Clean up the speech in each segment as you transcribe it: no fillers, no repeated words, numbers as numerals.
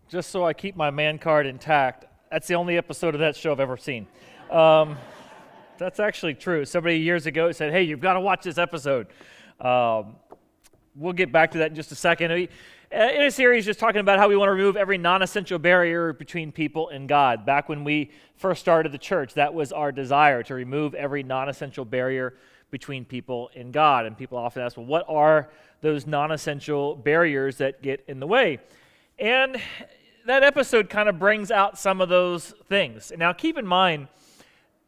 just so I keep my man card intact. That's the only episode of that show I've ever seen. That's actually true. Somebody years ago said, hey, you've got to watch this episode. We'll get back to that in just a second. In a series just talking about how we want to remove every non-essential barrier between people and God. Back when we first started the church, that was our desire, to remove every non-essential barrier between people and God. And people often ask, well, what are those non-essential barriers that get in the way? And that episode kind of brings out some of those things. Now, keep in mind,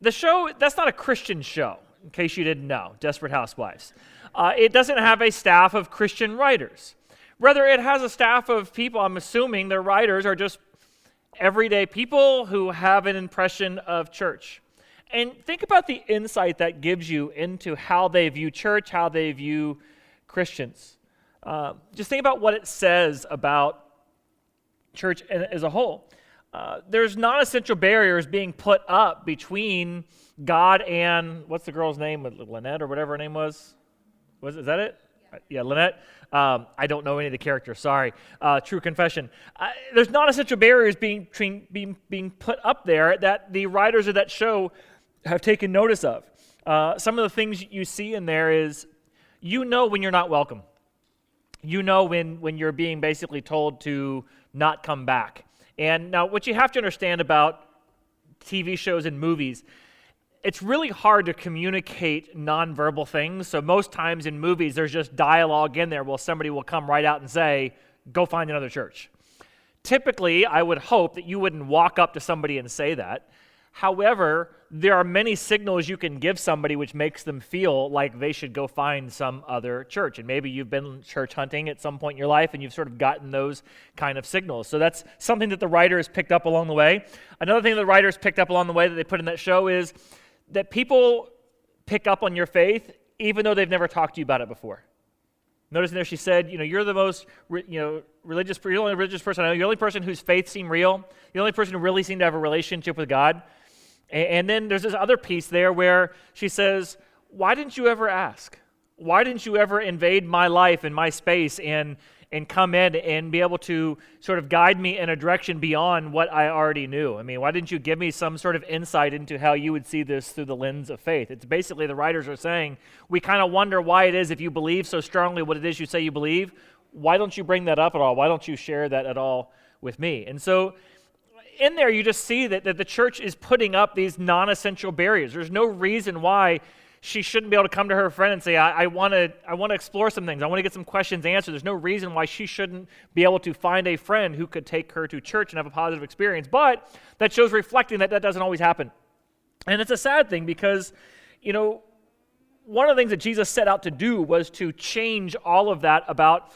the show, that's not a Christian show, in case you didn't know, Desperate Housewives. It doesn't have a staff of Christian writers. Rather, it has a staff of people, I'm assuming their writers are just everyday people who have an impression of church. And think about the insight that gives you into how they view church, how they view Christians. Just think about what it says about church as a whole. There's non-essential barriers being put up between God and, what's the girl's name? Lynette or whatever her name was? Is that it? Yeah, Lynette. I don't know any of the characters, sorry. True confession. There's non-essential barriers being put up there that the writers of that show have taken notice of. Some of the things you see in there is, you know when you're not welcome. You know when you're being basically told to not come back. And now what you have to understand about TV shows and movies, it's really hard to communicate nonverbal things. So most times in movies, there's just dialogue in there. Well, somebody will come right out and say, go find another church. Typically, I would hope that you wouldn't walk up to somebody and say that. However, there are many signals you can give somebody which makes them feel like they should go find some other church. And maybe you've been church hunting at some point in your life and you've sort of gotten those kind of signals. So that's something that the writers picked up along the way. Another thing the writers picked up along the way that they put in that show is that people pick up on your faith even though they've never talked to you about it before. Notice in there she said, you're the most, religious, you're the only religious person I know. You're the only person whose faith seemed real. You're the only person who really seemed to have a relationship with God. And then there's this other piece there where she says, why didn't you ever ask? Why didn't you ever invade my life and my space and come in and be able to sort of guide me in a direction beyond what I already knew? I mean, why didn't you give me some sort of insight into how you would see this through the lens of faith? It's basically the writers are saying, we kind of wonder why it is if you believe so strongly what it is you say you believe, why don't you bring that up at all? Why don't you share that at all with me? And so in there, you just see that the church is putting up these non-essential barriers. There's no reason why she shouldn't be able to come to her friend and say, I want to explore some things. I want to get some questions answered. There's no reason why she shouldn't be able to find a friend who could take her to church and have a positive experience. But that shows reflecting that doesn't always happen. And it's a sad thing because, one of the things that Jesus set out to do was to change all of that about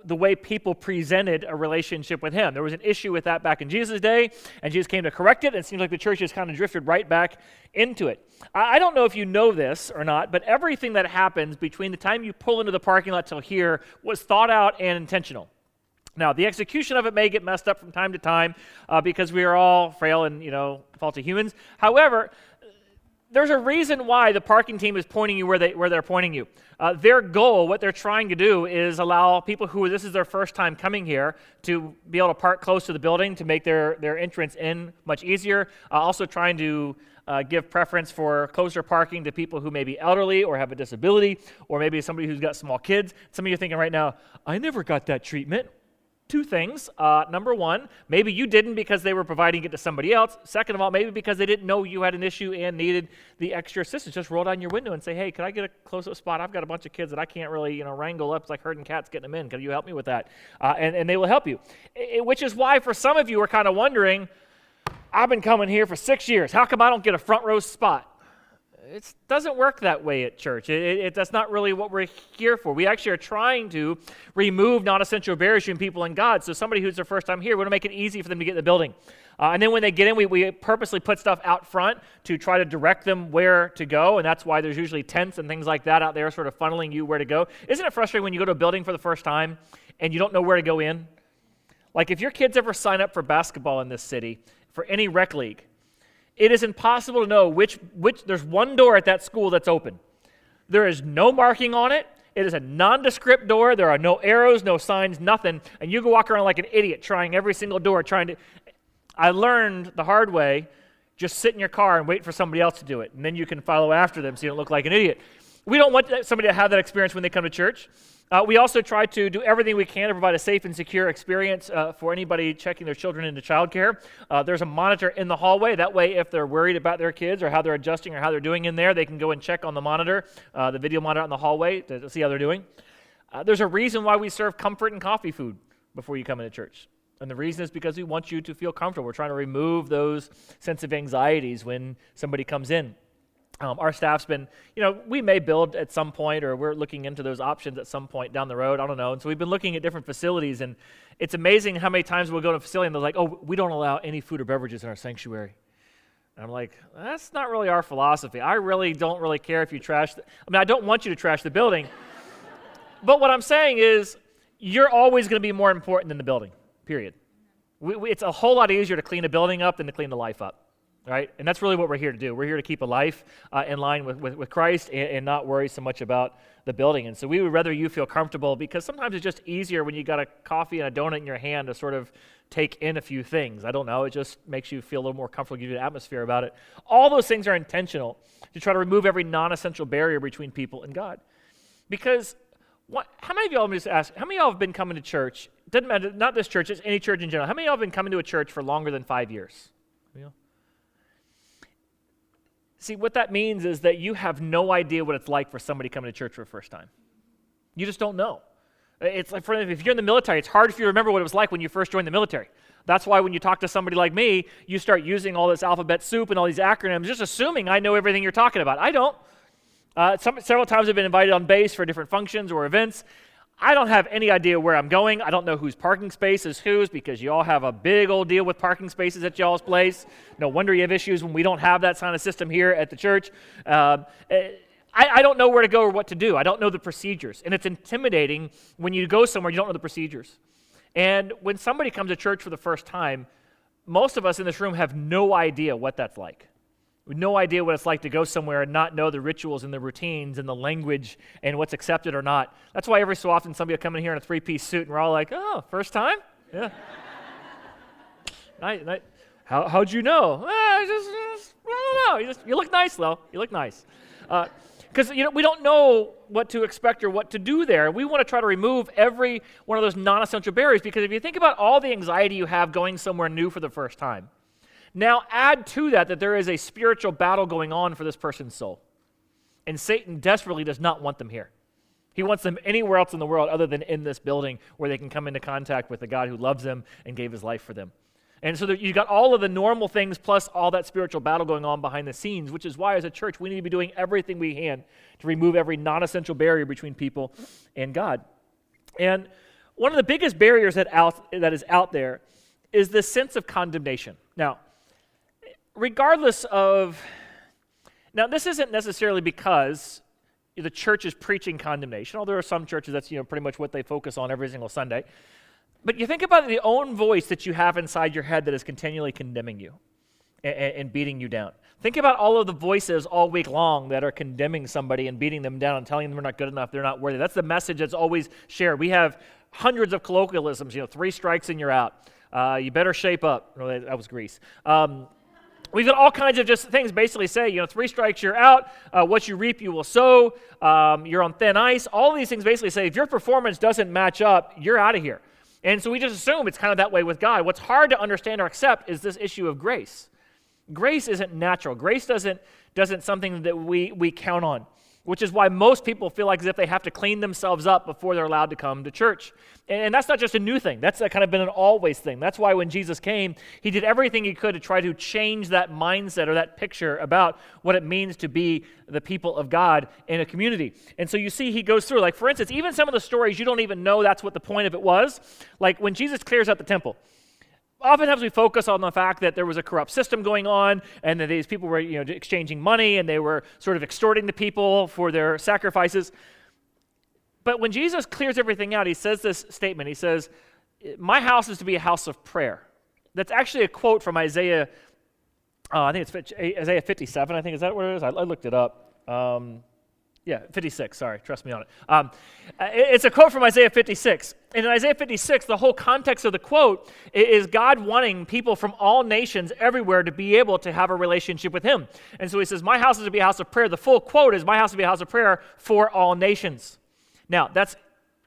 the way people presented a relationship with him. There was an issue with that back in Jesus' day, and Jesus came to correct it, and it seems like the church has kind of drifted right back into it. I don't know if you know this or not, but everything that happens between the time you pull into the parking lot till here was thought out and intentional. Now, the execution of it may get messed up from time to time because we are all frail and, faulty humans. However, there's a reason why the parking team is pointing you where they're pointing you. Their goal, what they're trying to do, is allow people who this is their first time coming here to be able to park close to the building to make their entrance in much easier. Also trying to give preference for closer parking to people who may be elderly or have a disability, or maybe somebody who's got small kids. Some of you are thinking right now, I never got that treatment. Two things. Number one, maybe you didn't because they were providing it to somebody else. Second of all, maybe because they didn't know you had an issue and needed the extra assistance. Just roll down your window and say, hey, can I get a close-up spot? I've got a bunch of kids that I can't really wrangle up. It's like herding cats getting them in. Can you help me with that? And they will help you. Which is why for some of you are kind of wondering, I've been coming here for 6 years. How come I don't get a front row spot? It doesn't work that way at church. That's not really what we're here for. We actually are trying to remove non-essential barriers between people and God. So somebody who's their first time here, we want to make it easy for them to get in the building. And then when they get in, we purposely put stuff out front to try to direct them where to go. And that's why there's usually tents and things like that out there sort of funneling you where to go. Isn't it frustrating when you go to a building for the first time and you don't know where to go in? Like if your kids ever sign up for basketball in this city, for any rec league, it is impossible to know which there's one door at that school that's open. There is no marking on it. It is a nondescript door. There are no arrows, no signs, nothing. And you go walk around like an idiot trying every single door, I learned the hard way, just sit in your car and wait for somebody else to do it. And then you can follow after them so you don't look like an idiot. We don't want somebody to have that experience when they come to church. We also try to do everything we can to provide a safe and secure experience for anybody checking their children into childcare. There's a monitor in the hallway. That way, if they're worried about their kids or how they're adjusting or how they're doing in there, they can go and check on the monitor, the video monitor in the hallway to see how they're doing. There's a reason why we serve comfort and coffee food before you come into church. And the reason is because we want you to feel comfortable. We're trying to remove those sense of anxieties when somebody comes in. Our staff's been, we may build at some point, or we're looking into those options at some point down the road. I don't know. And so we've been looking at different facilities, and it's amazing how many times we'll go to a facility and they're like, oh, we don't allow any food or beverages in our sanctuary. And I'm like, that's not really our philosophy. I really don't really care if you trash. I don't want you to trash the building. But what I'm saying is, you're always going to be more important than the building, period. It's a whole lot easier to clean a building up than to clean the life up. Right? And that's really what we're here to do. We're here to keep a life in line with Christ and not worry so much about the building. And so we would rather you feel comfortable, because sometimes it's just easier when you got a coffee and a donut in your hand to sort of take in a few things. I don't know. It just makes you feel a little more comfortable, give you an atmosphere about it. All those things are intentional to try to remove every non-essential barrier between people and God. Because how many of y'all, let me just ask, how many of y'all have been coming to church? Doesn't matter, not this church, it's any church in general. How many of y'all have been coming to a church for longer than 5 years? See, what that means is that you have no idea what it's like for somebody coming to church for the first time. You just don't know. It's like, if you're in the military, it's hard for you to remember what it was like when you first joined the military. That's why when you talk to somebody like me, you start using all this alphabet soup and all these acronyms, just assuming I know everything you're talking about. I don't. Several times I've been invited on base for different functions or events. I don't have any idea where I'm going. I don't know whose parking space is whose, because you all have a big old deal with parking spaces at y'all's place. No wonder you have issues when we don't have that kind of system here at the church. I don't know where to go or what to do. I don't know the procedures. And it's intimidating when you go somewhere you don't know the procedures. And when somebody comes to church for the first time, most of us in this room have no idea what that's like. We have no idea what it's like to go somewhere and not know the rituals and the routines and the language and what's accepted or not. That's why every so often somebody will come in here in a three-piece suit and we're all like, oh, first time? Yeah. How'd you know? I don't know. You look nice, though. You look nice. Because we don't know what to expect or what to do there. We want to try to remove every one of those non-essential barriers, because if you think about all the anxiety you have going somewhere new for the first time, now add to that there is a spiritual battle going on for this person's soul. And Satan desperately does not want them here. He wants them anywhere else in the world other than in this building where they can come into contact with the God who loves them and gave his life for them. And so you've got all of the normal things plus all that spiritual battle going on behind the scenes, which is why as a church we need to be doing everything we can to remove every non-essential barrier between people and God. And one of the biggest barriers that is out there is this sense of condemnation. Now, this isn't necessarily because the church is preaching condemnation, although there are some churches that's pretty much what they focus on every single Sunday. But you think about the own voice that you have inside your head that is continually condemning you and beating you down. Think about all of the voices all week long that are condemning somebody and beating them down and telling them they're not good enough, they're not worthy. That's the message that's always shared. We have hundreds of colloquialisms, 3 strikes and you're out. You better shape up. No, that was Grease. We've got all kinds of just things basically say, 3 strikes, you're out. What you reap, you will sow. You're on thin ice. All these things basically say if your performance doesn't match up, you're out of here. And so we just assume it's kind of that way with God. What's hard to understand or accept is this issue of grace. Grace isn't natural. Grace doesn't something that we count on, which is why most people feel like as if they have to clean themselves up before they're allowed to come to church. And that's not just a new thing. That's kind of been an always thing. That's why when Jesus came, he did everything he could to try to change that mindset or that picture about what it means to be the people of God in a community. And so you see he goes through, like for instance, even some of the stories you don't even know that's what the point of it was. Like when Jesus clears out the temple, oftentimes we focus on the fact that there was a corrupt system going on and that these people were exchanging money and they were sort of extorting the people for their sacrifices. But when Jesus clears everything out, he says this statement. He says, my house is to be a house of prayer. That's actually a quote from Isaiah, I think it's Isaiah 57, I think. Is that what it is? I looked it up. Yeah, 56, sorry, trust me on it. It's a quote from Isaiah 56. And in Isaiah 56, the whole context of the quote is God wanting people from all nations everywhere to be able to have a relationship with him. And so he says, my house is to be a house of prayer. The full quote is, my house is to be a house of prayer for all nations. Now, that's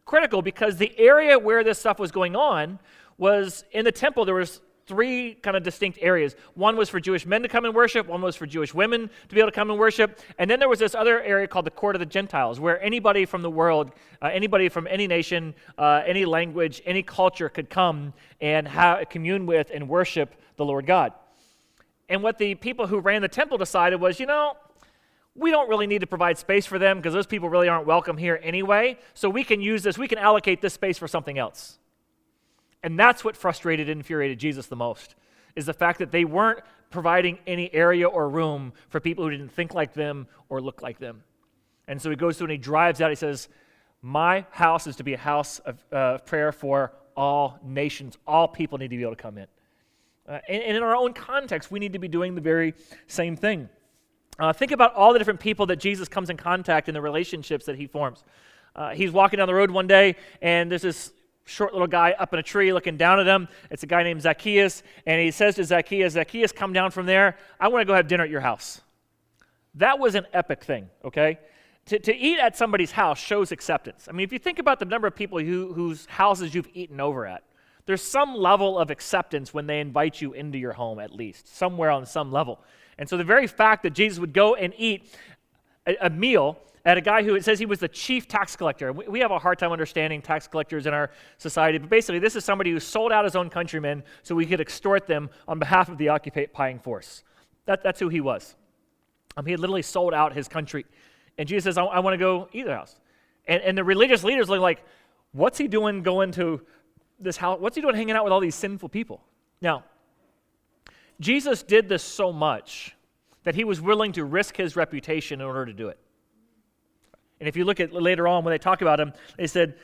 critical because the area where this stuff was going on was in the temple. There was three kind of distinct areas. One was for Jewish men to come and worship. One was for Jewish women to be able to come and worship. And then there was this other area called the court of the Gentiles, where anybody from the world, anybody from any nation, any language, any culture could come and commune with and worship the Lord God. And what the people who ran the temple decided was, we don't really need to provide space for them because those people really aren't welcome here anyway. So we can use this, we can allocate this space for something else. And that's what frustrated and infuriated Jesus the most, is the fact that they weren't providing any area or room for people who didn't think like them or look like them. And so he goes through and he drives out, he says, my house is to be a house of prayer for all nations. All people need to be able to come in. And in our own context, we need to be doing the very same thing. Think about all the different people that Jesus comes in contact in the relationships that he forms. He's walking down the road one day, and there's this short little guy up in a tree looking down at him. It's a guy named Zacchaeus, and he says to Zacchaeus, Zacchaeus, come down from there. I want to go have dinner at your house. That was an epic thing, okay? To eat at somebody's house shows acceptance. I mean, if you think about the number of people whose houses you've eaten over at, there's some level of acceptance when they invite you into your home, at least, somewhere on some level. And so the very fact that Jesus would go and eat a meal at a guy who, it says he was the chief tax collector. We have a hard time understanding tax collectors in our society, but basically this is somebody who sold out his own countrymen so we could extort them on behalf of the occupying force. That's who he was. He had literally sold out his country. And Jesus says, I want to go eat at their house. And the religious leaders are like, what's he doing going to this house? What's he doing hanging out with all these sinful people? Now, Jesus did this so much that he was willing to risk his reputation in order to do it. And if you look at later on when they talk about him, they said,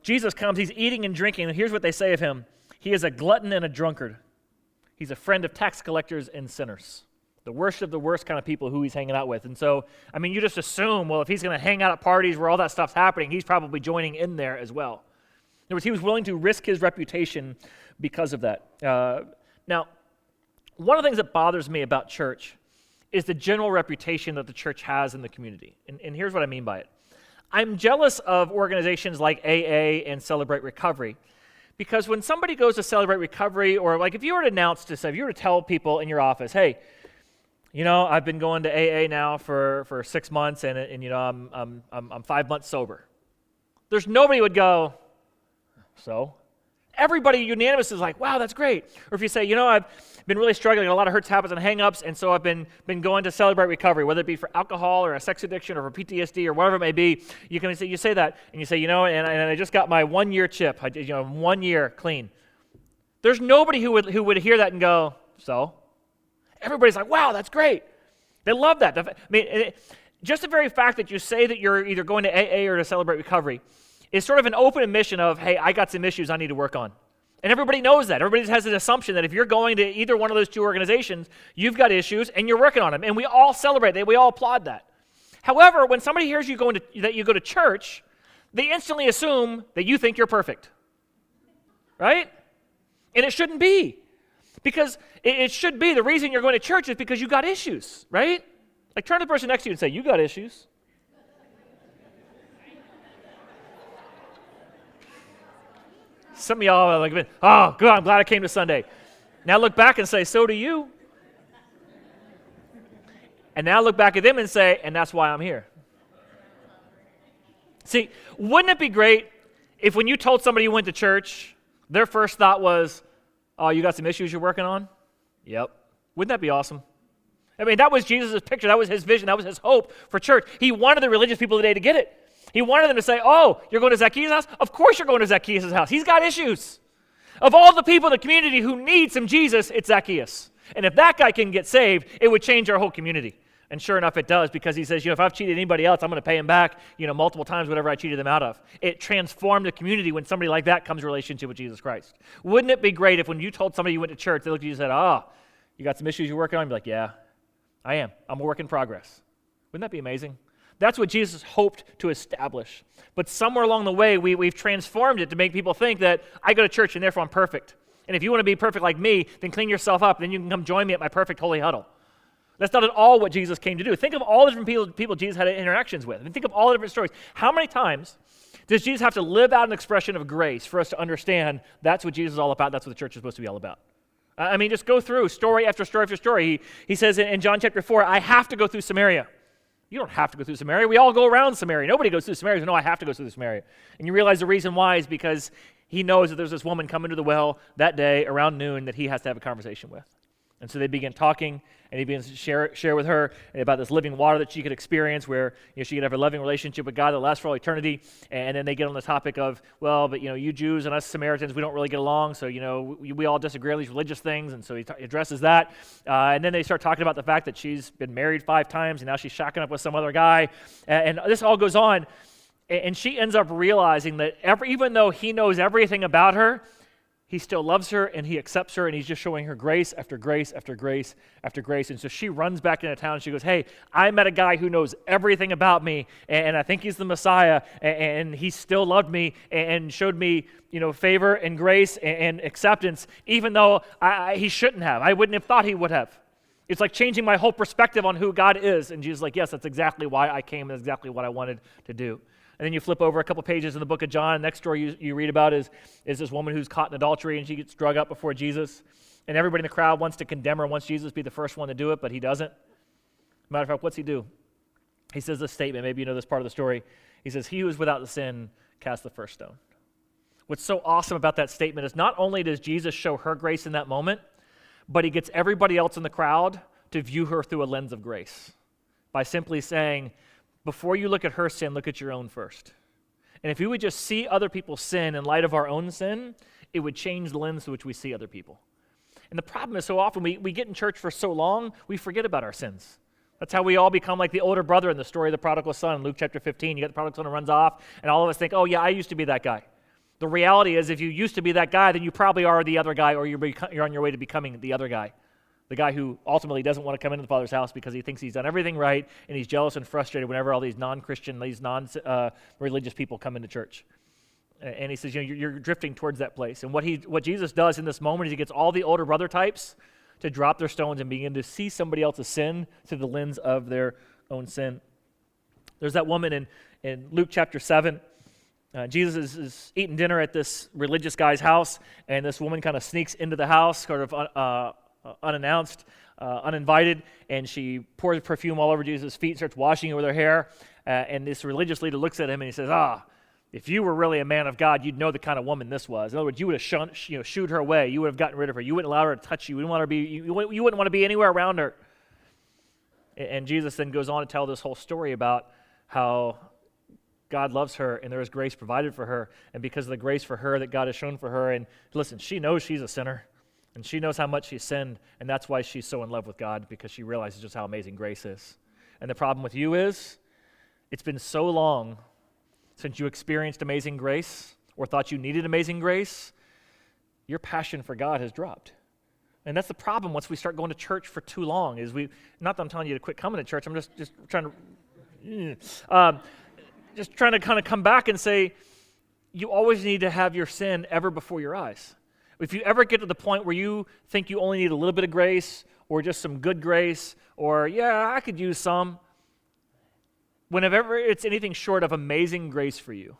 Jesus comes, he's eating and drinking, and here's what they say of him. He is a glutton and a drunkard. He's a friend of tax collectors and sinners. The worst of the worst kind of people who he's hanging out with. And so, you just assume, well, if he's going to hang out at parties where all that stuff's happening, he's probably joining in there as well. In other words, he was willing to risk his reputation because of that. Now, one of the things that bothers me about church is the general reputation that the church has in the community. And here's what I mean by it. I'm jealous of organizations like AA and Celebrate Recovery, because when somebody goes to Celebrate Recovery, or like if you were to announce to say, if you were to tell people in your office, hey, I've been going to AA now for 6 months, and I'm 5 months sober. There's nobody who would go, so? Everybody unanimously is like, wow, that's great. Or if you say, I've been really struggling, a lot of hurts, habits, and hang-ups, and so I've been going to Celebrate Recovery, whether it be for alcohol or a sex addiction or for PTSD or whatever it may be. You say that, and you say, and I just got my 1-year chip, 1 year clean. There's nobody who would hear that and go, so? Everybody's like, wow, that's great. They love that. Just the very fact that you say that you're either going to AA or to Celebrate Recovery is sort of an open admission of, hey, I got some issues I need to work on. And everybody knows that. Everybody has an assumption that if you're going to either one of those two organizations, you've got issues and you're working on them. And we all celebrate that. We all applaud that. However, when somebody hears you that you go to church, they instantly assume that you think you're perfect. Right? And it shouldn't be. Because it should be the reason you're going to church is because you got issues, right? Like turn to the person next to you and say, you got issues. Some of y'all are like, oh, good, I'm glad I came to Sunday. Now look back and say, so do you. And now look back at them and say, and that's why I'm here. See, wouldn't it be great if when you told somebody you went to church, their first thought was, oh, you got some issues you're working on? Yep. Wouldn't that be awesome? That was Jesus' picture. That was his vision. That was his hope for church. He wanted the religious people today to get it. He wanted them to say, oh, you're going to Zacchaeus' house? Of course you're going to Zacchaeus' house. He's got issues. Of all the people in the community who need some Jesus, it's Zacchaeus. And if that guy can get saved, it would change our whole community. And sure enough, it does, because he says, if I've cheated anybody else, I'm going to pay him back, multiple times whatever I cheated them out of. It transformed the community when somebody like that comes to a relationship with Jesus Christ. Wouldn't it be great if when you told somebody you went to church, they looked at you and said, oh, you got some issues you're working on? You'd be like, yeah, I am. I'm a work in progress. Wouldn't that be amazing? That's what Jesus hoped to establish. But somewhere along the way, we've transformed it to make people think that I go to church and therefore I'm perfect. And if you want to be perfect like me, then clean yourself up, then you can come join me at my perfect holy huddle. That's not at all what Jesus came to do. Think of all the different people Jesus had interactions with. And think of all the different stories. How many times does Jesus have to live out an expression of grace for us to understand that's what Jesus is all about, that's what the church is supposed to be all about? I mean, just go through story after story after story. He says in John chapter 4, I have to go through Samaria. You don't have to go through Samaria. We all go around Samaria. Nobody goes through Samaria. No, I have to go through Samaria. And you realize the reason why is because he knows that there's this woman coming to the well that day around noon that he has to have a conversation with. And so they begin talking, and he begins to share with her about this living water that she could experience where she could have a loving relationship with God that lasts for all eternity. And then they get on the topic of, well, but you Jews and us Samaritans, we don't really get along, so we all disagree on these religious things, and so he addresses that. And then they start talking about the fact that she's been married 5 times, and now she's shacking up with some other guy. And this all goes on, and she ends up realizing that even though he knows everything about her, he still loves her, and he accepts her, and he's just showing her grace after grace after grace after grace. And so she runs back into town, and she goes, hey, I met a guy who knows everything about me, and I think he's the Messiah, and he still loved me and showed me, favor and grace and acceptance, even though he shouldn't have. I wouldn't have thought he would have. It's like changing my whole perspective on who God is. And Jesus is like, yes, that's exactly why I came, and that's exactly what I wanted to do. And then you flip over a couple pages in the book of John. The next story you read about is this woman who's caught in adultery, and she gets drug up before Jesus. And everybody in the crowd wants to condemn her, wants Jesus to be the first one to do it, but he doesn't. Matter of fact, what's he do? He says this statement, maybe you know this part of the story. He says, he who is without the sin, cast the first stone. What's so awesome about that statement is not only does Jesus show her grace in that moment, but he gets everybody else in the crowd to view her through a lens of grace by simply saying, before you look at her sin, look at your own first. And if we would just see other people's sin in light of our own sin, it would change the lens through which we see other people. And the problem is so often we get in church for so long, we forget about our sins. That's how we all become like the older brother in the story of the prodigal son, Luke chapter 15. You got the prodigal son who runs off, and all of us think, oh yeah, I used to be that guy. The reality is if you used to be that guy, then you probably are the other guy, or you're on your way to becoming the other guy. The guy who ultimately doesn't want to come into the Father's house because he thinks he's done everything right, and he's jealous and frustrated whenever all these non-Christian, these non-religious people come into church. And he says, you're drifting towards that place. And what Jesus does in this moment is he gets all the older brother types to drop their stones and begin to see somebody else's sin through the lens of their own sin. There's that woman in Luke chapter 7. Jesus is eating dinner at this religious guy's house, and this woman kind of sneaks into the house, sort of unannounced, uninvited, and she pours perfume all over Jesus' feet, starts washing it with her hair, and this religious leader looks at him and he says, if you were really a man of God, you'd know the kind of woman this was. In other words, you would have shooed her away. You would have gotten rid of her. You wouldn't allow her to touch you. You wouldn't want to be anywhere around her. And Jesus then goes on to tell this whole story about how God loves her and there is grace provided for her, and because of the grace for her that God has shown for her, and listen, she knows she's a sinner. And she knows how much she's sinned, and that's why she's so in love with God, because she realizes just how amazing grace is. And the problem with you is, it's been so long since you experienced amazing grace or thought you needed amazing grace, your passion for God has dropped. And that's the problem once we start going to church for too long, is not that I'm telling you to quit coming to church, I'm just trying to kind of come back and say, you always need to have your sin ever before your eyes. If you ever get to the point where you think you only need a little bit of grace or just some good grace or, yeah, I could use some, whenever it's anything short of amazing grace for you,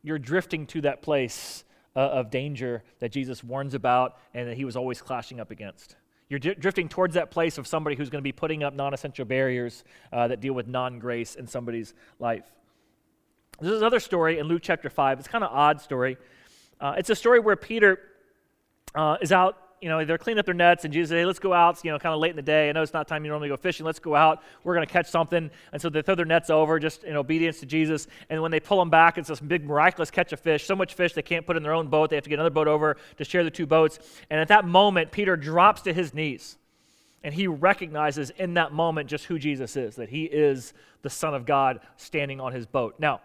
you're drifting to that place of danger that Jesus warns about and that he was always clashing up against. You're drifting towards that place of somebody who's going to be putting up non-essential barriers that deal with non-grace in somebody's life. There's another story in Luke chapter 5. It's kind of an odd story. It's a story where Peter is out, they're cleaning up their nets, and Jesus says, hey, let's go out, kind of late in the day. I know it's not time you normally go fishing. Let's go out. We're going to catch something. And so they throw their nets over just in obedience to Jesus. And when they pull them back, it's this big miraculous catch of fish, so much fish they can't put in their own boat. They have to get another boat over to share the 2 boats. And at that moment, Peter drops to his knees. And he recognizes in that moment just who Jesus is, that he is the Son of God standing on his boat. Now,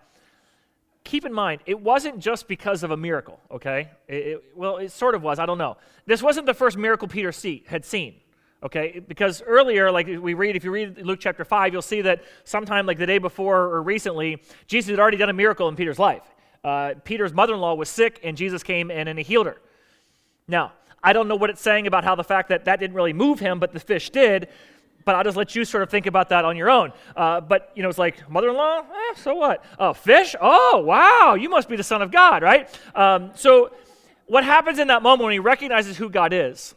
keep in mind, it wasn't just because of a miracle, okay? It sort of was, I don't know. This wasn't the first miracle Peter had seen. Okay, because earlier, like if you read Luke chapter 5, you'll see that sometime like the day before or recently, Jesus had already done a miracle in Peter's life. Peter's mother-in-law was sick, and Jesus came in and he healed her. Now, I don't know what it's saying about how the fact that didn't really move him, but the fish did, but I'll just let you sort of think about that on your own. But, it's like, mother-in-law? So what? Oh, fish? Oh, wow, you must be the Son of God, right? So what happens in that moment when he recognizes who God is?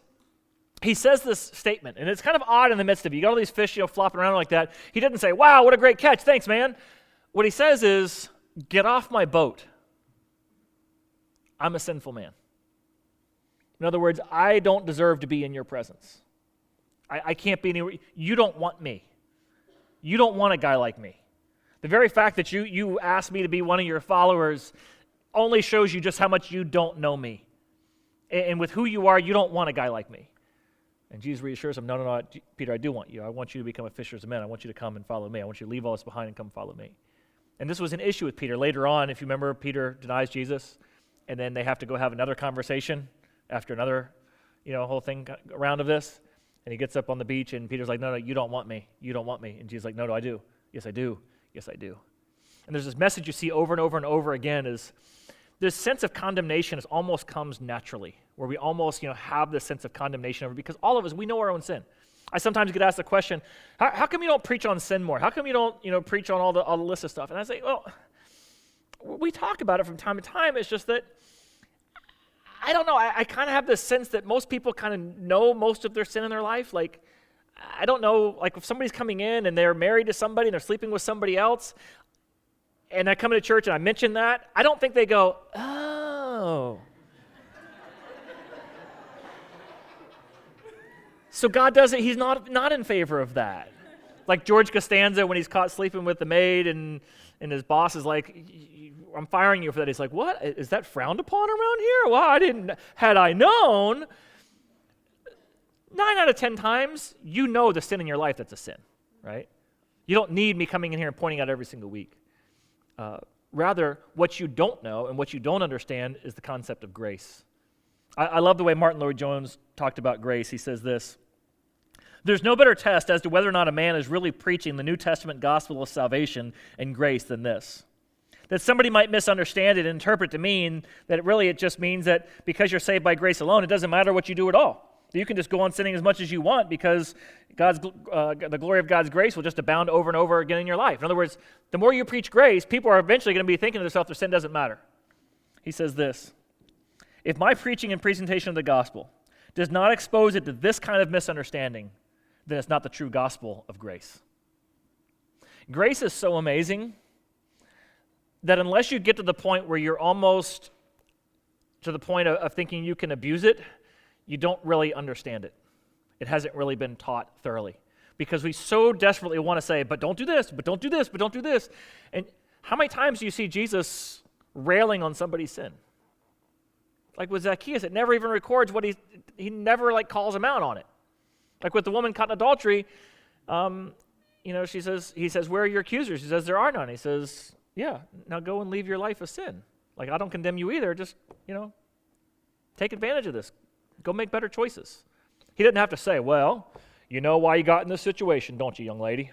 He says this statement, and it's kind of odd in the midst of it. You got all these fish, flopping around like that. He doesn't say, wow, what a great catch, thanks, man. What he says is, get off my boat. I'm a sinful man. In other words, I don't deserve to be in your presence. I can't be anywhere. You don't want me. You don't want a guy like me. The very fact that you asked me to be one of your followers only shows you just how much you don't know me. And with who you are, you don't want a guy like me. And Jesus reassures him, no, Peter, I do want you. I want you to become a fisher of men. I want you to come and follow me. I want you to leave all this behind and come follow me. And this was an issue with Peter. Later on, if you remember, Peter denies Jesus, and then they have to go have another conversation after another, whole thing around of this. And he gets up on the beach, and Peter's like, no, you don't want me. You don't want me. And Jesus is like, no, I do. Yes, I do. Yes, I do. And there's this message you see over and over and over again is this sense of condemnation almost comes naturally, where we almost, have this sense of condemnation over, because all of us, we know our own sin. I sometimes get asked the question, how come you don't preach on sin more? How come you don't, preach on all the list of stuff? And I say, well, we talk about it from time to time. It's just that, I don't know, I kind of have this sense that most people kind of know most of their sin in their life. Like, I don't know, like if somebody's coming in and they're married to somebody and they're sleeping with somebody else, and I come into church and I mention that, I don't think they go, oh. So God doesn't, he's not in favor of that. Like George Costanza when he's caught sleeping with the maid and his boss is like, I'm firing you for that. He's like, what? Is that frowned upon around here? Well, had I known. 9 out of 10 times, you know the sin in your life that's a sin, right? You don't need me coming in here and pointing out every single week. Rather, what you don't know and what you don't understand is the concept of grace. I love the way Martin Lloyd-Jones talked about grace. He says this: there's no better test as to whether or not a man is really preaching the New Testament gospel of salvation and grace than this. That somebody might misunderstand it and interpret to mean that it just means that because you're saved by grace alone, it doesn't matter what you do at all. You can just go on sinning as much as you want because the glory of God's grace will just abound over and over again in your life. In other words, the more you preach grace, people are eventually going to be thinking to themselves, their sin doesn't matter. He says this: if my preaching and presentation of the gospel does not expose it to this kind of misunderstanding, then it's not the true gospel of grace. Grace is so amazing that unless you get to the point where you're almost to the point of thinking you can abuse it, you don't really understand it. It hasn't really been taught thoroughly. Because we so desperately want to say, but don't do this, but don't do this, but don't do this. And how many times do you see Jesus railing on somebody's sin? Like with Zacchaeus, it never even records what he never calls him out on it. Like with the woman caught in adultery, he says, where are your accusers? She says, there are none. He says, yeah, now go and leave your life of sin. Like, I don't condemn you either. Just, take advantage of this. Go make better choices. He didn't have to say, well, you know why you got in this situation, don't you, young lady?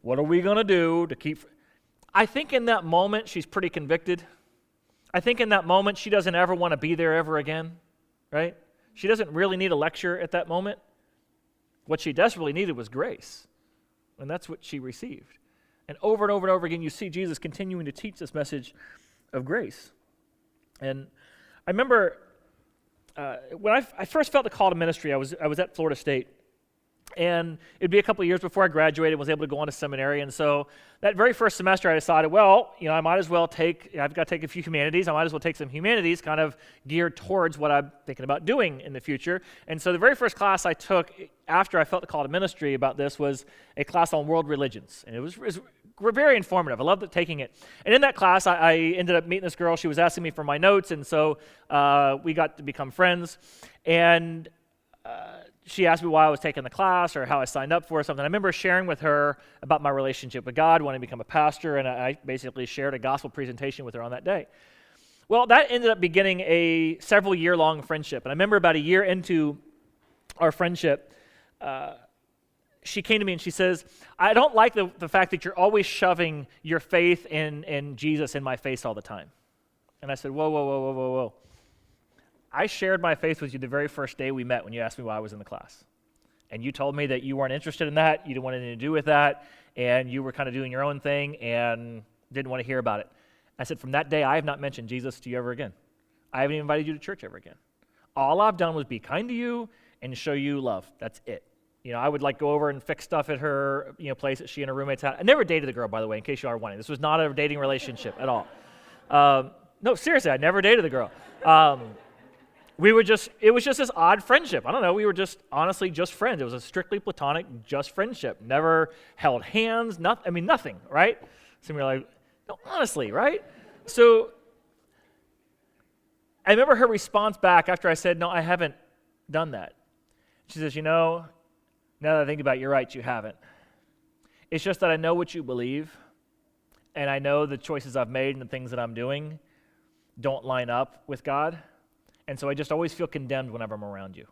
What are we going to do to keep... I think in that moment, she's pretty convicted. I think in that moment, she doesn't ever want to be there ever again, right? She doesn't really need a lecture at that moment. What she desperately needed was grace, and that's what she received. And over and over again, you see Jesus continuing to teach this message of grace. And I remember when I first felt the call to ministry, I was at Florida State. And it'd be a couple of years before I graduated and was able to go on to seminary. And so that very first semester I decided, well, I might as well I've got to take a few humanities. I might as well take some humanities kind of geared towards what I'm thinking about doing in the future. And so the very first class I took after I felt the call to ministry about this was a class on world religions. And it was very informative. I loved taking it. And in that class, I ended up meeting this girl. She was asking me for my notes. And so we got to become friends. And she asked me why I was taking the class or how I signed up for it, something. I remember sharing with her about my relationship with God, wanting to become a pastor, and I basically shared a gospel presentation with her on that day. Well, that ended up beginning a several-year-long friendship. And I remember about a year into our friendship, she came to me and she says, I don't like the fact that you're always shoving your faith in Jesus in my face all the time. And I said, whoa, whoa, whoa, whoa, whoa, whoa. I shared my faith with you the very first day we met when you asked me why I was in the class. And you told me that you weren't interested in that, you didn't want anything to do with that, and you were kind of doing your own thing and didn't want to hear about it. I said, from that day, I have not mentioned Jesus to you ever again. I haven't even invited you to church ever again. All I've done was be kind to you and show you love. That's it. I would go over and fix stuff at her place that she and her roommates had. I never dated the girl, by the way, in case you are wondering. This was not a dating relationship at all. No, seriously, I never dated the girl. It was just this odd friendship. I don't know, we were just honestly just friends. It was a strictly platonic, just friendship. Never held hands, nothing, right? So we were like, no, honestly, right? So I remember her response back after I said, no, I haven't done that. She says, now that I think about it, you're right, you haven't. It's just that I know what you believe, and I know the choices I've made and the things that I'm doing don't line up with God. And so I just always feel condemned whenever I'm around you.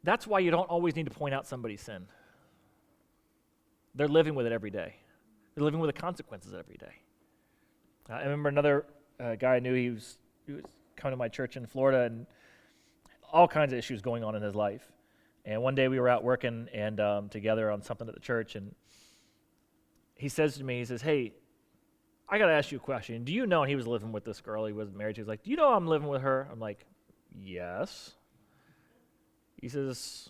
That's why you don't always need to point out somebody's sin. They're living with it every day. They're living with the consequences every day. I remember another guy I knew, he was coming to my church in Florida, and all kinds of issues going on in his life. And one day we were out working and together on something at the church, and he says to me, he says, hey, I got to ask you a question. Do you know, and he was living with this girl he wasn't married to. He was like, do you know I'm living with her? I'm like, yes. He says,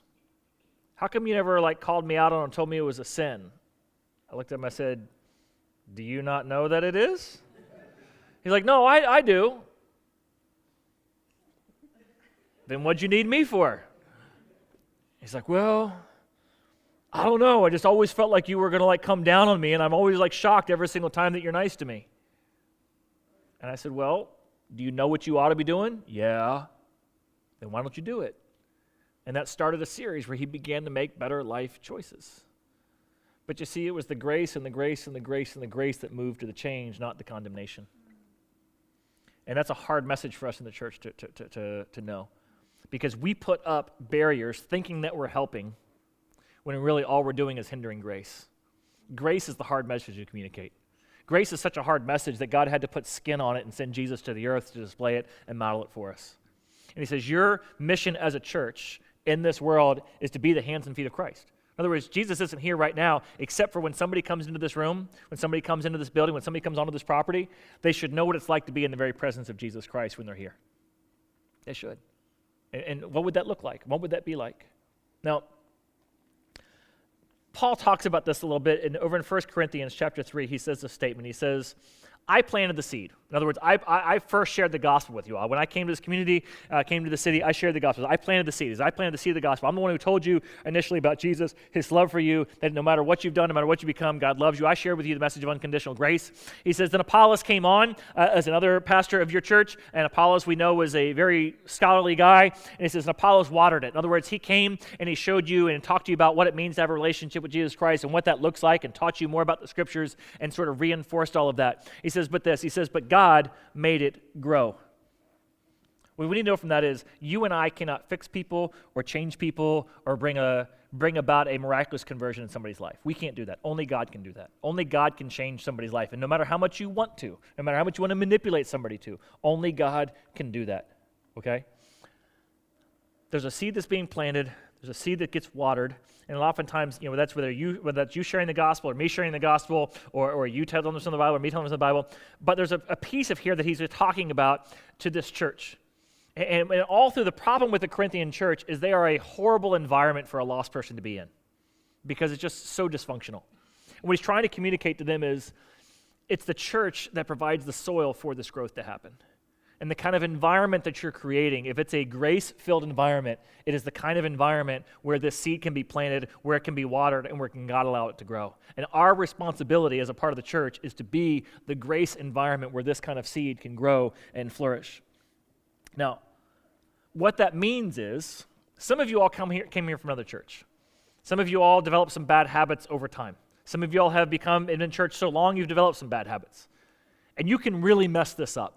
how come you never called me out on it and told me it was a sin? I looked at him, I said, do you not know that it is? He's like, no, I do. Then what'd you need me for? He's like, well, I don't know. I just always felt like you were going to come down on me, and I'm always shocked every single time that you're nice to me. And I said, well, do you know what you ought to be doing? Yeah. Then why don't you do it? And that started a series where he began to make better life choices. But you see, it was the grace and the grace and the grace and the grace that moved to the change, not the condemnation. And that's a hard message for us in the church to know. Because we put up barriers thinking that we're helping when really all we're doing is hindering grace. Grace is the hard message to communicate. Grace is such a hard message that God had to put skin on it and send Jesus to the earth to display it and model it for us. And he says, your mission as a church in this world is to be the hands and feet of Christ. In other words, Jesus isn't here right now except for when somebody comes into this room, when somebody comes into this building, when somebody comes onto this property, they should know what it's like to be in the very presence of Jesus Christ when they're here. They should. And what would that look like? What would that be like? Now, Paul talks about this a little bit, and over in 1 Corinthians chapter 3, he says this statement. He says, I planted the seed. In other words, I first shared the gospel with you all. When I came to this community, came to the city, I shared the gospel. I planted the seed. I planted the seed of the gospel. I'm the one who told you initially about Jesus, his love for you, that no matter what you've done, no matter what you become, God loves you. I shared with you the message of unconditional grace. He says, then Apollos came on as another pastor of your church, and Apollos, we know, was a very scholarly guy, and he says, and Apollos watered it. In other words, he came and he showed you and talked to you about what it means to have a relationship with Jesus Christ and what that looks like, and taught you more about the scriptures and sort of reinforced all of that. He says, but God made it grow. What we need to know from that is you and I cannot fix people or change people or bring about a miraculous conversion in somebody's life. We can't do that. Only God can do that. Only God can change somebody's life. And no matter how much you want to, no matter how much you want to manipulate somebody to, only God can do that. Okay? There's a seed that's being planted. There's a seed that gets watered, and oftentimes, that's whether that's you sharing the gospel or me sharing the gospel, or you telling us in the Bible or me telling us in the Bible. But there's a piece of here that he's talking about to this church, and all through the problem with the Corinthian church is they are a horrible environment for a lost person to be in, because it's just so dysfunctional. And what he's trying to communicate to them is, it's the church that provides the soil for this growth to happen. And the kind of environment that you're creating, if it's a grace-filled environment, it is the kind of environment where this seed can be planted, where it can be watered, and where God allow it to grow. And our responsibility as a part of the church is to be the grace environment where this kind of seed can grow and flourish. Now, what that means is, some of you all came here from another church. Some of you all developed some bad habits over time. Some of you all have become in church so long you've developed some bad habits. And you can really mess this up.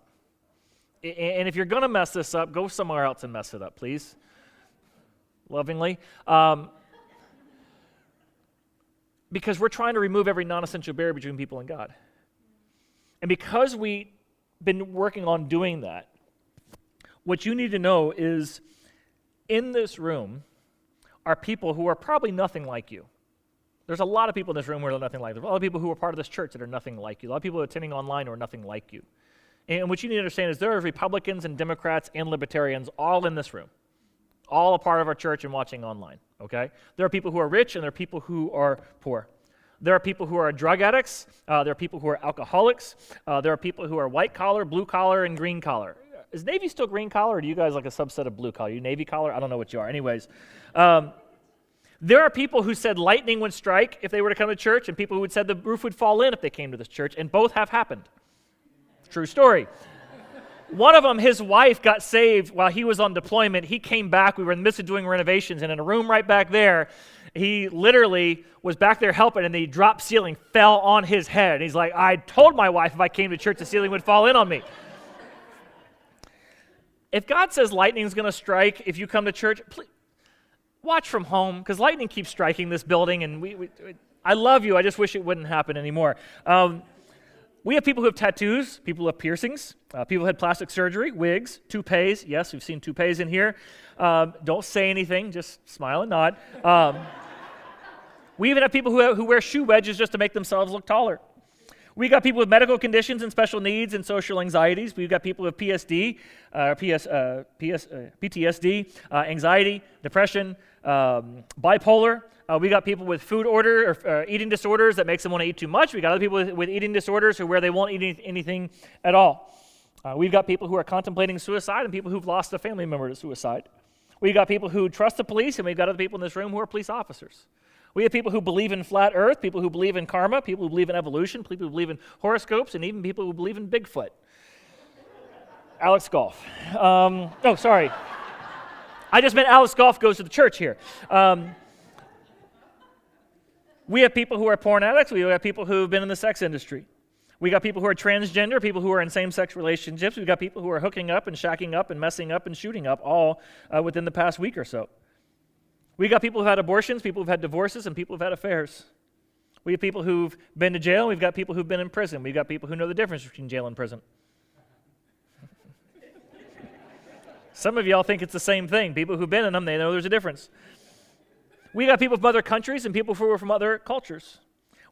And if you're going to mess this up, go somewhere else and mess it up, please. Lovingly. Because we're trying to remove every non-essential barrier between people and God. And because we've been working on doing that, what you need to know is in this room are people who are probably nothing like you. There's a lot of people in this room who are nothing like you. There's a lot of people who are part of this church that are nothing like you. A lot of people attending online who are nothing like you. And what you need to understand is there are Republicans and Democrats and Libertarians all in this room, all a part of our church and watching online, okay? There are people who are rich and there are people who are poor. There are people who are drug addicts. There are people who are alcoholics. There are people who are white collar, blue collar, and green collar. Is Navy still green collar, or are you guys like a subset of blue collar? Are you Navy collar? I don't know what you are. Anyways, there are people who said lightning would strike if they were to come to church, and people who said the roof would fall in if they came to this church, and both have happened. True story. One of them, his wife got saved while he was on deployment. He came back. We were in the midst of doing renovations, and in a room right back there, he literally was back there helping, and the drop ceiling fell on his head. He's like, I told my wife if I came to church, the ceiling would fall in on me. If God says lightning's going to strike if you come to church, please watch from home, because lightning keeps striking this building, and I love you. I just wish it wouldn't happen anymore. We have people who have tattoos, people who have piercings, people who had plastic surgery, wigs, toupees. Yes, we've seen toupees in here. Don't say anything, just smile and nod. We even have people who wear shoe wedges just to make themselves look taller. We got people with medical conditions and special needs and social anxieties. We've got people with PTSD, anxiety, depression, bipolar. We got people with food order or eating disorders that makes them want to eat too much. We got other people with eating disorders where they won't eat anything at all. We've got people who are contemplating suicide and people who've lost a family member to suicide. We've got people who trust the police, and we've got other people in this room who are police officers. We have people who believe in flat earth, people who believe in karma, people who believe in evolution, people who believe in horoscopes, and even people who believe in Bigfoot. Alex Golf. Sorry. I just meant Alex Golf goes to the church here. We have people who are porn addicts. We have people who have been in the sex industry. We got people who are transgender, people who are in same-sex relationships. We've got people who are hooking up and shacking up and messing up and shooting up all within the past week or so. We got people who've had abortions, people who've had divorces, and people who've had affairs. We have people who've been to jail. We've got people who've been in prison. We've got people who know the difference between jail and prison. Some of y'all think it's the same thing. People who've been in them, they know there's a difference. We got people from other countries and people who are from other cultures.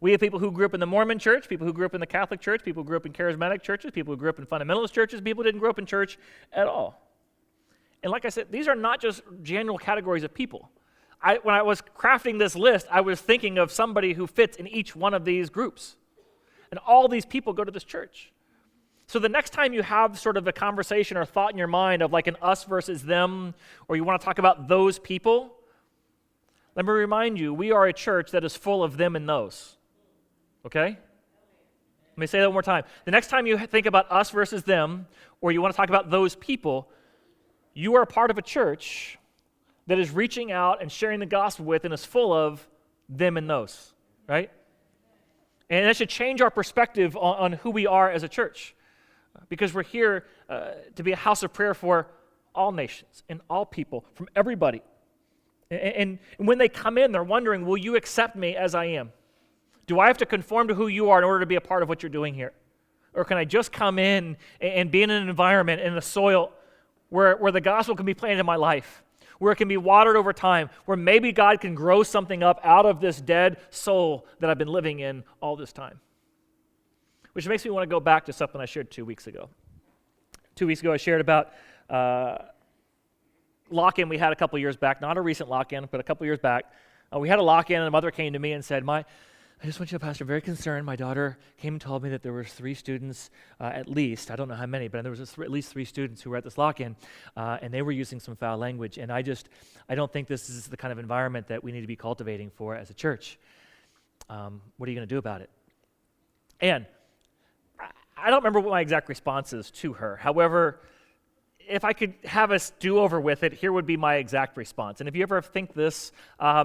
We have people who grew up in the Mormon church, people who grew up in the Catholic church, people who grew up in charismatic churches, people who grew up in fundamentalist churches, people who didn't grow up in church at all. And like I said, these are not just general categories of people. When I was crafting this list, I was thinking of somebody who fits in each one of these groups. And all these people go to this church. So the next time you have sort of a conversation or thought in your mind of like an us versus them, or you want to talk about those people, let me remind you, we are a church that is full of them and those. Okay? Let me say that one more time. The next time you think about us versus them, or you want to talk about those people, you are a part of a church that is reaching out and sharing the gospel with and is full of them and those, right? And that should change our perspective on who we are as a church, because we're here to be a house of prayer for all nations and all people, from everybody. And when they come in, they're wondering, will you accept me as I am? Do I have to conform to who you are in order to be a part of what you're doing here? Or can I just come in and be in an environment, in a soil where the gospel can be planted in my life, where it can be watered over time, where maybe God can grow something up out of this dead soul that I've been living in all this time? Which makes me want to go back to something I shared 2 weeks ago. 2 weeks ago I shared about lock-in we had a couple years back, not a recent lock-in, but a couple years back. We had a lock-in, and a mother came to me and said, I just want you to, Pastor, very concerned. My daughter came and told me that there were 3 students, at least, I don't know how many, but there was at least 3 students who were at this lock-in, and they were using some foul language, and I don't think this is the kind of environment that we need to be cultivating for as a church. What are you going to do about it? And I don't remember what my exact response is to her. However, if I could have us do-over with it, here would be my exact response. And if you ever think this,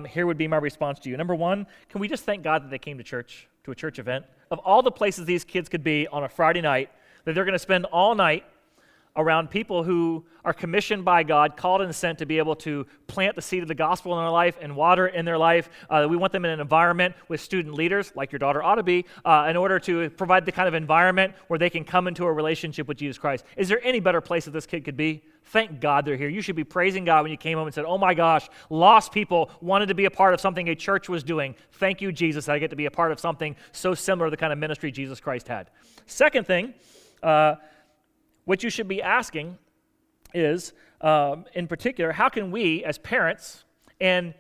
here would be my response to you. Number one, can we just thank God that they came to church? to a church event, of all the places these kids could be on a Friday night, that they're going to spend all night around people who are commissioned by God, called and sent to be able to plant the seed of the gospel in their life and water in their life. We want them in an environment with student leaders, like your daughter ought to be, in order to provide the kind of environment where they can come into a relationship with Jesus Christ. Is there any better place that this kid could be? Thank God they're here. You should be praising God when you came home and said, oh my gosh, lost people wanted to be a part of something a church was doing. Thank you, Jesus, I get to be a part of something so similar to the kind of ministry Jesus Christ had. Second thing, what you should be asking is, in particular, how can we as parents, and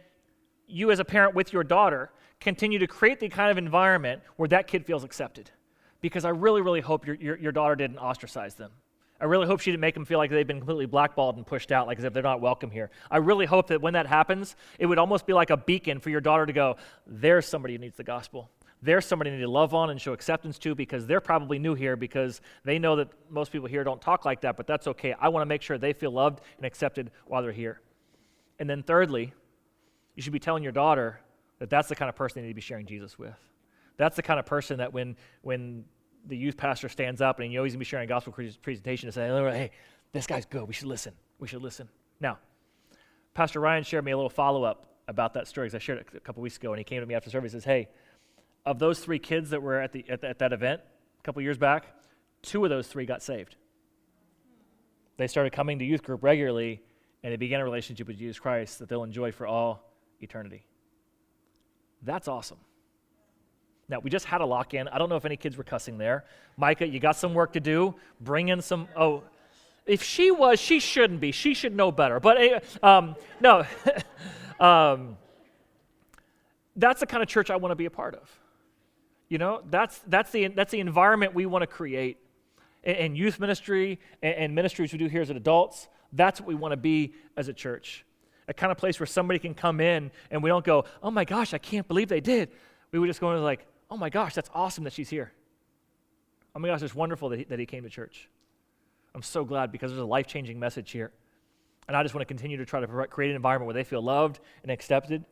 you as a parent with your daughter, continue to create the kind of environment where that kid feels accepted? Because I really, really hope your daughter didn't ostracize them. I really hope she didn't make them feel like they've been completely blackballed and pushed out, like as if they're not welcome here. I really hope that when that happens, it would almost be like a beacon for your daughter to go, there's somebody who needs the gospel. There's somebody you need to love on and show acceptance to, because they're probably new here, because they know that most people here don't talk like that, but that's okay. I want to make sure they feel loved and accepted while they're here. And then thirdly, you should be telling your daughter that that's the kind of person they need to be sharing Jesus with. That's the kind of person that when the youth pastor stands up and you know he's going to be sharing a gospel presentation to say, hey, this guy's good. We should listen. We should listen. Now, Pastor Ryan shared me a little follow-up about that story, because I shared it a couple weeks ago, and he came to me after service and says, hey, of those 3 kids that were at that event a couple years back, 2 of those 3 got saved. They started coming to youth group regularly, and they began a relationship with Jesus Christ that they'll enjoy for all eternity. That's awesome. Now, we just had a lock-in. I don't know if any kids were cussing there. Micah, you got some work to do. Bring in some, if she was, she shouldn't be. She should know better. But no, that's the kind of church I want to be a part of. You know, that's the environment we want to create. In youth ministry and ministries we do here as adults, that's what we want to be as a church. A kind of place where somebody can come in and we don't go, oh my gosh, I can't believe they did. We would just go in like, oh my gosh, that's awesome that she's here. Oh my gosh, it's wonderful that he came to church. I'm so glad, because there's a life-changing message here. And I just want to continue to try to create an environment where they feel loved and accepted,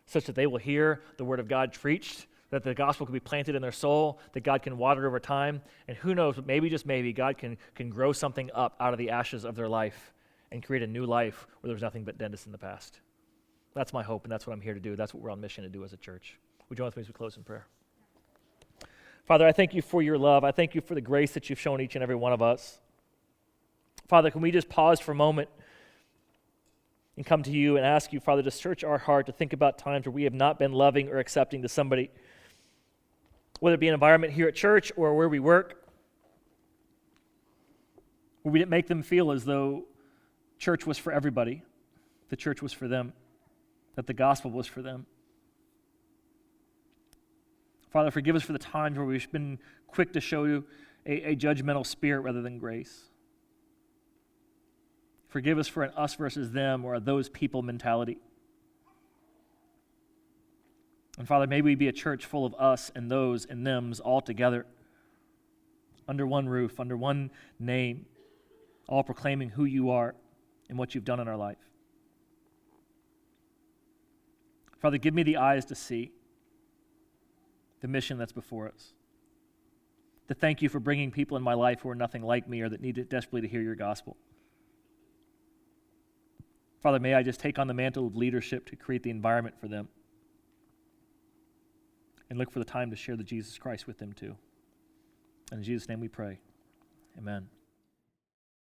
such that they will hear the word of God preached, that the gospel can be planted in their soul, that God can water it over time, and who knows, but maybe, just maybe, God can grow something up out of the ashes of their life and create a new life where there was nothing but deadness in the past. That's my hope, and that's what I'm here to do. That's what we're on mission to do as a church. Would you join with me as we close in prayer? Father, I thank you for your love. I thank you for the grace that you've shown each and every one of us. Father, can we just pause for a moment and come to you and ask you, Father, to search our heart, to think about times where we have not been loving or accepting to somebody, whether it be an environment here at church or where we work, where we didn't make them feel as though church was for everybody, the church was for them, that the gospel was for them. Father, forgive us for the times where we've been quick to show you a judgmental spirit rather than grace. Forgive us for an us versus them or a those people mentality. And Father, may we be a church full of us and those and thems all together, under one roof, under one name, all proclaiming who you are and what you've done in our life. Father, give me the eyes to see the mission that's before us. To thank you for bringing people in my life who are nothing like me or that need desperately to hear your gospel. Father, may I just take on the mantle of leadership to create the environment for them and look for the time to share the Jesus Christ with them too. And in Jesus' name we pray. Amen.